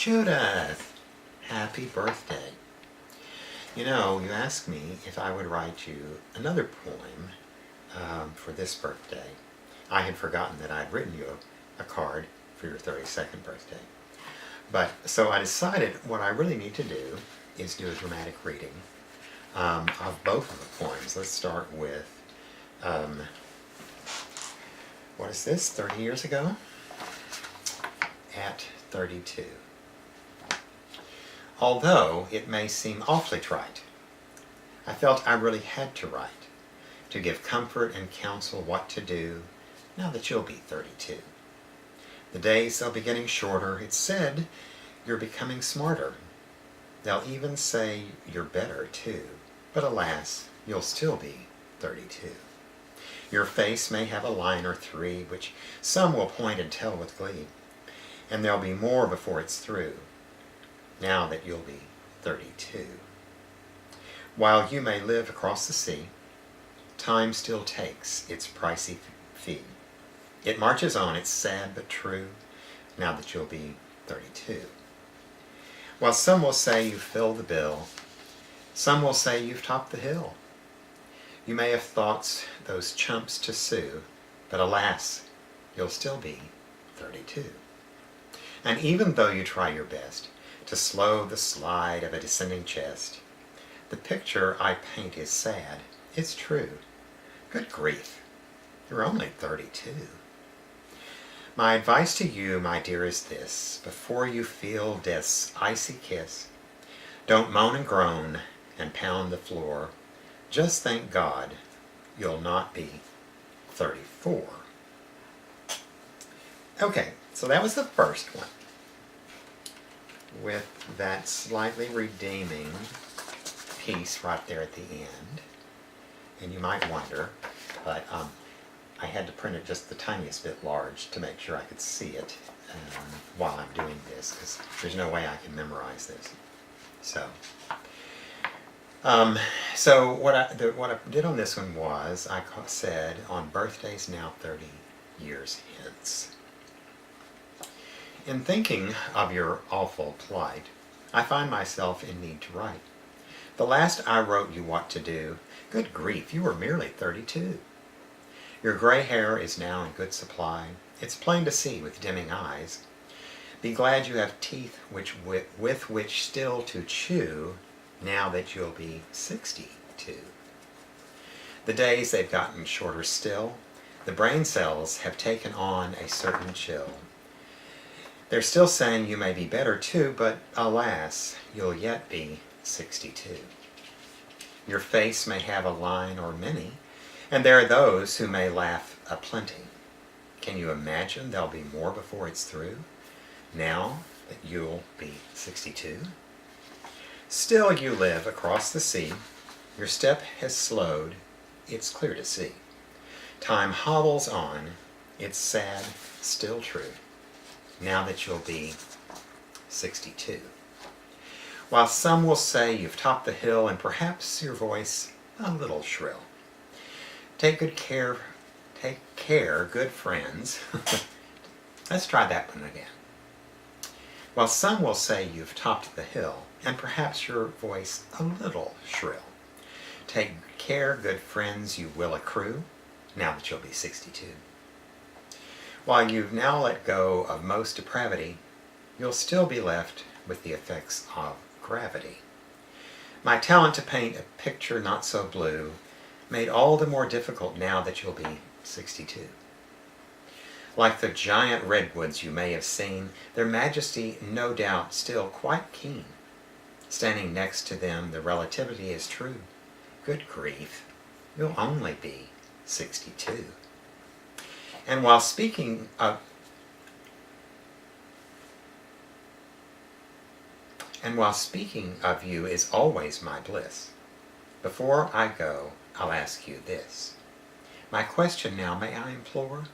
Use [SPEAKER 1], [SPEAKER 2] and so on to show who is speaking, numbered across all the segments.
[SPEAKER 1] Judith, happy birthday. You know, you asked me if I would write you another poem for this birthday. I had forgotten that I'd written you a card for your 32nd birthday. So I decided what I really need to do is do a dramatic reading of both of the poems. Let's start with, what is this, 30 years ago? At 32. Although it may seem awfully trite, I felt I really had to write, to give comfort and counsel what to do now that you'll be 32. The days they'll be getting shorter. It's said you're becoming smarter. They'll even say you're better too, but alas, you'll still be 32. Your face may have a line or three, which some will point and tell with glee, and there'll be more before it's through, now that you'll be 32. While you may live across the sea, time still takes its pricey fee. It marches on, it's sad but true, now that you'll be 32. While some will say you fill the bill, some will say you've topped the hill. You may have thoughts those chumps to sue, but alas, you'll still be 32. And even though you try your best to slow the slide of a descending chest, the picture I paint is sad, it's true. Good grief, you're only 32. My advice to you, my dear, is this: before you feel death's icy kiss, don't moan and groan and pound the floor. Just thank God you'll not be 34. Okay, so that was the first one, with that slightly redeeming piece right there at the end. And you might wonder, but I had to print it just the tiniest bit large to make sure I could see it while I'm doing this, because there's no way I can memorize this. So what I did on this one was I said, on birthdays now 30 years hence. In thinking of your awful plight, I find myself in need to write. The last I wrote you what to do, good grief, you were merely 32. Your gray hair is now in good supply. It's plain to see with dimming eyes. Be glad you have teeth with which still to chew, now that you'll be 62. The days, they've gotten shorter still. The brain cells have taken on a certain chill. They're still saying you may be better too, but alas, you'll yet be 62. Your face may have a line or many, and there are those who may laugh aplenty. Can you imagine there'll be more before it's through, now that you'll be 62? Still you live across the sea. Your step has slowed, it's clear to see. Time hobbles on, it's sad, still true, now that you'll be 62. While some will say you've topped the hill and perhaps your voice a little shrill. Take care, good friends. Let's try that one again. While some will say you've topped the hill and perhaps your voice a little shrill. Take care, good friends, you will accrue, now that you'll be 62. While you've now let go of most depravity, you'll still be left with the effects of gravity. My talent to paint a picture not so blue made all the more difficult now that you'll be 62. Like the giant redwoods you may have seen, their majesty no doubt still quite keen. Standing next to them, the relativity is true. Good grief, you'll only be 62. And while speaking of you is always my bliss, before I go, I'll ask you this. My question now, may I implore?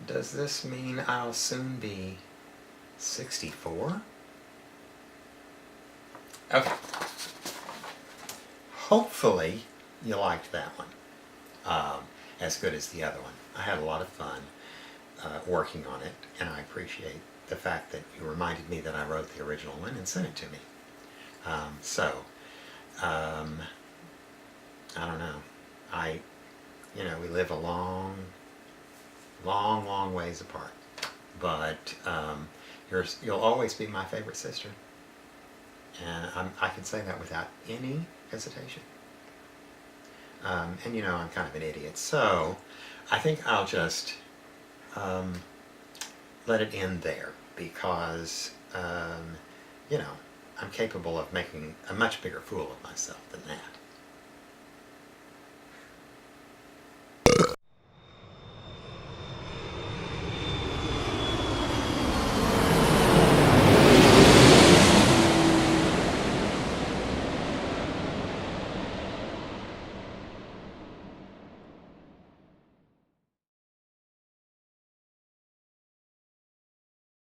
[SPEAKER 1] Does this mean I'll soon be 64? Okay. Hopefully you liked that one as good as the other one. I had a lot of fun working on it, and I appreciate the fact that you reminded me that I wrote the original one and sent it to me. I don't know. We live a long, long, long ways apart. But you'll always be my favorite sister. And I can say that without any hesitation. And I'm kind of an idiot. So I think I'll just let it end there because, I'm capable of making a much bigger fool of myself than that.